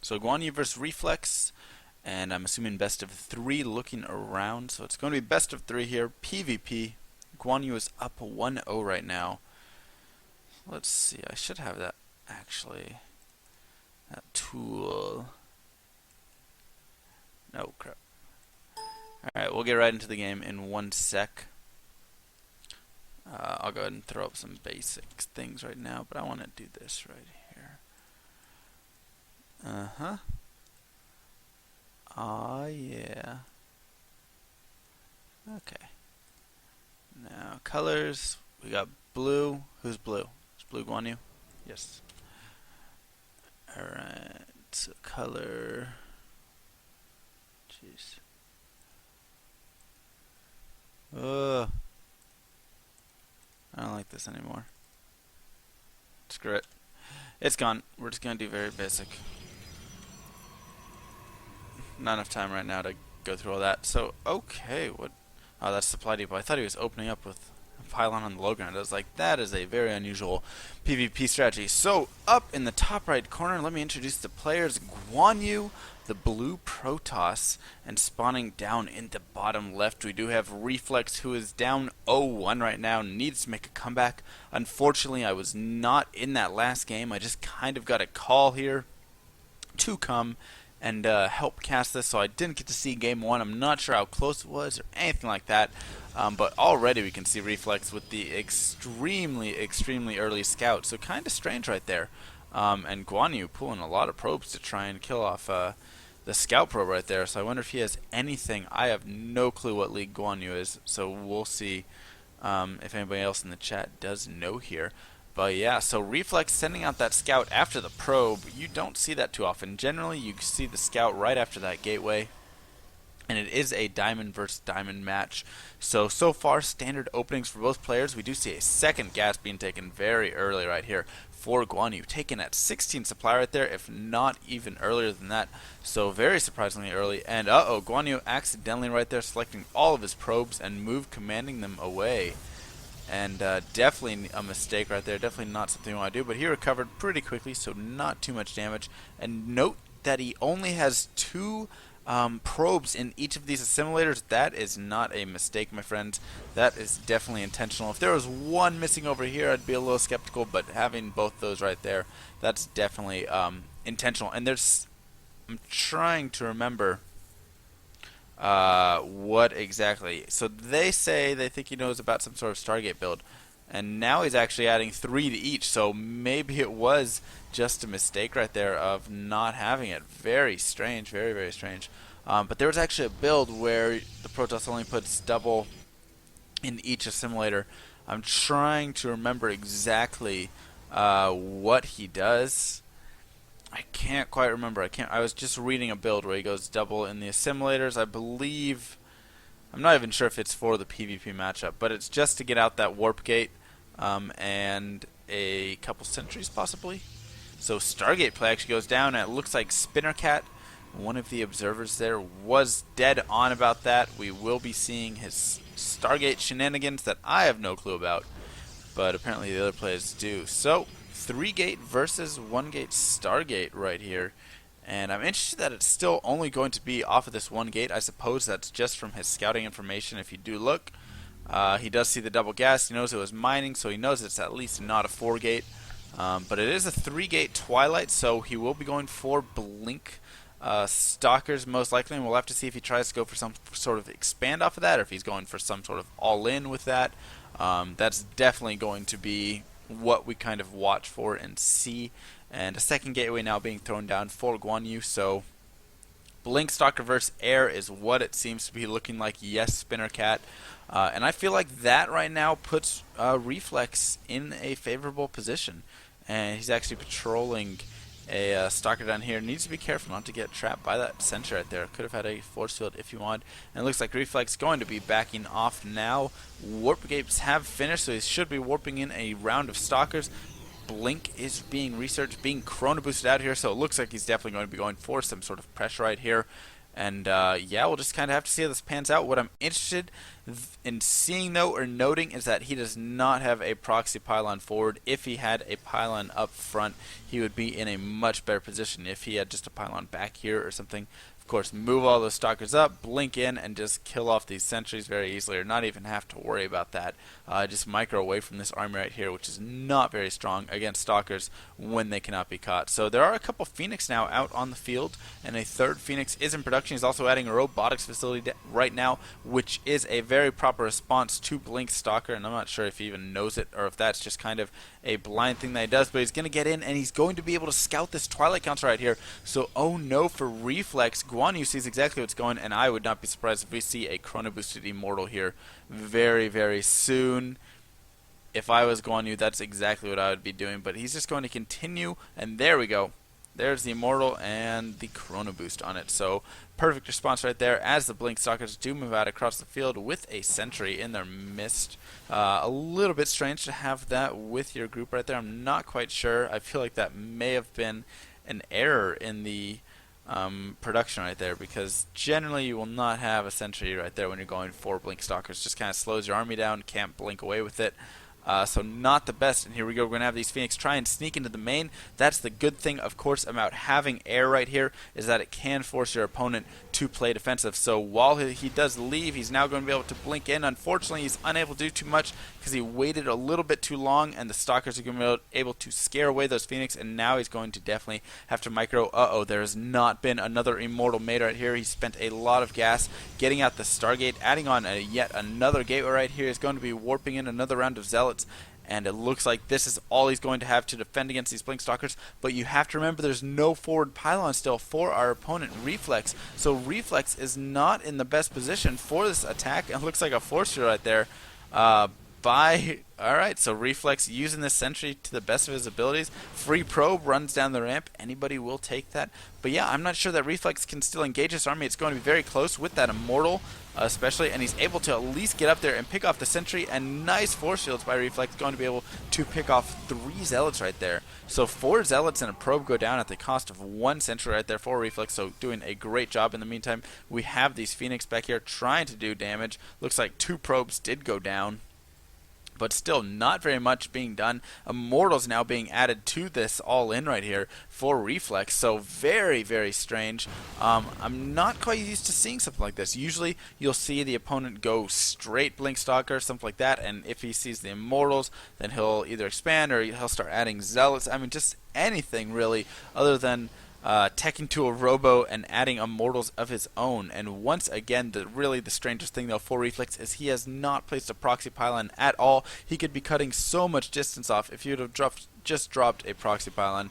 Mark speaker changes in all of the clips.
Speaker 1: So GuanYu versus Reflex, and I'm assuming best of 3 looking around. So it's going to be best of 3 here. PvP. GuanYu is up 1-0 right now. Let's see. I should have that actually. That tool. No crap. Alright, we'll get right into the game in 1 sec. I'll go ahead and throw up some basic things right now, but I want to do this right here. Oh yeah. Okay. Now colors. We got blue. Who's blue? Is blue GuanYu? Yes. Alright. So color. Jeez. Ugh. I don't like this anymore. Screw it. It's gone. We're just gonna do very basic. Not enough time right now to go through all that. So, okay, what? Oh, that's Supply Depot. I thought he was opening up with a pylon on the low ground. I was like, that is a very unusual PvP strategy. So, up in the top right corner, let me introduce the players. GuanYu, the blue Protoss, and spawning down in the bottom left, we do have Reflex, who is down 0-1 right now, needs to make a comeback. Unfortunately, I was not in that last game. I just kind of got a call here to come and help cast this, so I didn't get to see game 1. I'm not sure how close it was or anything like that, but already we can see Reflex with the extremely early scout, so kind of strange right there. And GuanYu pulling a lot of probes to try and kill off the scout probe right there, so I wonder if he has anything. I have no clue what league GuanYu is, so we'll see if anybody else in the chat does know here. But yeah, so Reflex sending out that scout after the probe, you don't see that too often. Generally, you see the scout right after that gateway, and it is a diamond versus diamond match. So far, standard openings for both players. We do see a second gas being taken very early right here for GuanYu, taken at 16 supply right there, if not even earlier than that. So very surprisingly early. And GuanYu accidentally right there selecting all of his probes and commanding them away. And definitely a mistake right there. Definitely not something you want to do. But he recovered pretty quickly, so not too much damage. And note that he only has 2 probes in each of these assimilators. That is not a mistake, my friends. That is definitely intentional. If there was one missing over here, I'd be a little skeptical. But having both those right there, that's definitely intentional. And I'm trying to remember what exactly. So they say they think he knows about some sort of Stargate build, and now he's actually adding 3 to each, so maybe it was just a mistake right there of not having it. Very strange, very strange. But there was actually a build where the Protoss only puts double in each assimilator. I'm trying to remember exactly what he does. I can't quite remember. I was just reading a build where he goes double in the assimilators. I believe, I'm not even sure if it's for the PvP matchup, but it's just to get out that warp gate and a couple sentries possibly. So Stargate play actually goes down, and it looks like Spinnercat, one of the observers there, was dead on about that. We will be seeing his Stargate shenanigans that I have no clue about, but apparently the other players do. So 3 gate versus 1 gate Stargate right here, and I'm interested that it's still only going to be off of this 1 gate. I suppose that's just from his scouting information. If you do look, he does see the double gas. He knows it was mining, so he knows it's at least not a 4 gate, but it is a 3 gate Twilight, so he will be going for blink stalkers most likely, and we'll have to see if he tries to go for some sort of expand off of that, or if he's going for some sort of all-in with that. That's definitely going to be what we kind of watch for and see. And a second gateway now being thrown down for GuanYu, so blink stalker versus air is what it seems to be looking like. Yes, Spinnercat. And I feel like that right now puts Reflex in a favorable position, and he's actually patrolling a stalker down here. Needs to be careful not to get trapped by that sentry right there. Could have had a force field if you want. And it looks like Reflex going to be backing off now. Warp gates have finished, so he should be warping in a round of stalkers. Blink is being researched, being chrono boosted out here, so it looks like he's definitely going to be going for some sort of pressure right here. And yeah, we'll just kind of have to see how this pans out. What I'm interested in seeing, though, or noting, is that he does not have a proxy pylon forward. If he had a pylon up front, he would be in a much better position. If he had just a pylon back here or something, of course, move all those stalkers up, blink in, and just kill off these sentries very easily, or not even have to worry about that. Just micro away from this army right here, which is not very strong against stalkers when they cannot be caught. So there are a couple Phoenix now out on the field, and a third Phoenix is in production. He's also adding a robotics facility right now, which is a very proper response to Blink Stalker, and I'm not sure if he even knows it, or if that's just kind of a blind thing that he does, but he's going to get in, and he's going to be able to scout this Twilight Council right here. So, oh no, for Reflex, GuanYu sees exactly what's going, and I would not be surprised if we see a Chrono Boosted Immortal here very, very soon. If I was GuanYu, that's exactly what I would be doing, but he's just going to continue, and there we go. There's the Immortal and the Chrono Boost on it. So perfect response right there as the Blink Stalkers do move out across the field with a sentry in their midst. A little bit strange to have that with your group right there. I'm not quite sure. I feel like that may have been an error in the production right there, because generally you will not have a sentry right there when you're going for Blink Stalkers. Just kind of slows your army down, can't blink away with it. So not the best. And here we go. We're going to have these Phoenix try and sneak into the main. That's the good thing, of course, about having air right here, is that it can force your opponent to play defensive. So while he does leave, he's now going to be able to blink in. Unfortunately, he's unable to do too much because he waited a little bit too long, and the Stalkers are going to be able to scare away those Phoenix, and now he's going to definitely have to micro. Uh-oh, there has not been another Immortal made right here. He spent a lot of gas getting out the Stargate, adding on yet another gateway right here. He's going to be warping in another round of Zealots, and it looks like this is all he's going to have to defend against these Blink Stalkers. But you have to remember there's no forward pylon still for our opponent, Reflex. So Reflex is not in the best position for this attack. It looks like a force field right there. Alright, so Reflex using this sentry to the best of his abilities. Free probe runs down the ramp. Anybody will take that. But yeah, I'm not sure that Reflex can still engage this army. It's going to be very close with that Immortal, especially, and he's able to at least get up there and pick off the sentry, and nice force fields by Reflex, going to be able to pick off 3 Zealots right there. So 4 Zealots and a probe go down at the cost of 1 sentry right there for Reflex, so doing a great job. In the meantime, we have these Phoenix back here trying to do damage. Looks like 2 probes did go down, but still not very much being done. Immortals now being added to this all-in right here for Reflex, so very, very strange. I'm not quite used to seeing something like this. Usually you'll see the opponent go straight Blink Stalker, something like that, and if he sees the Immortals, then he'll either expand or he'll start adding Zealots. I mean, just anything really other than teching to a robo and adding Immortals of his own. And once again, really the strangest thing though for Reflex is he has not placed a proxy pylon at all. He could be cutting so much distance off if he would have just dropped a proxy pylon.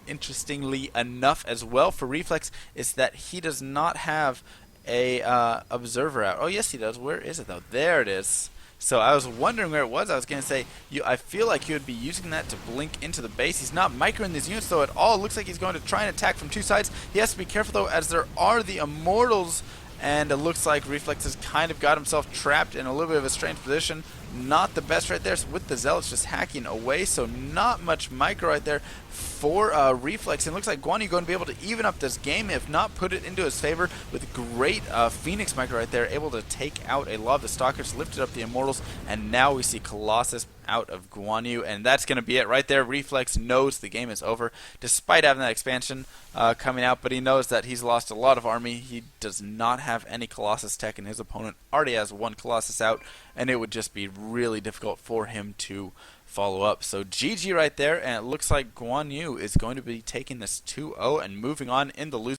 Speaker 1: Interestingly enough as well for Reflex is that he does not have a observer out. Oh yes he does. Where is it though? There it is. So I was wondering where it was. I was going to say, I feel like he would be using that to blink into the base. He's not microing these units though at all. It looks like he's going to try and attack from 2 sides. He has to be careful though, as there are the Immortals, and it looks like Reflex has kind of got himself trapped in a little bit of a strange position. Not the best right there, so with the Zealots just hacking away, so not much micro right there for Reflex. And it looks like GuanYu going to be able to even up this game, if not put it into his favor, with great Phoenix micro right there, able to take out a lot of the Stalkers, lifted up the Immortals, and now we see Colossus out of GuanYu, and that's going to be it right there. Reflex knows the game is over, despite having that expansion coming out, but he knows that he's lost a lot of army. He does not have any Colossus tech, and his opponent already has 1 Colossus out, and it would just be really difficult for him to follow up. So GG right there, and it looks like GuanYu is going to be taking this 2-0 and moving on in the losing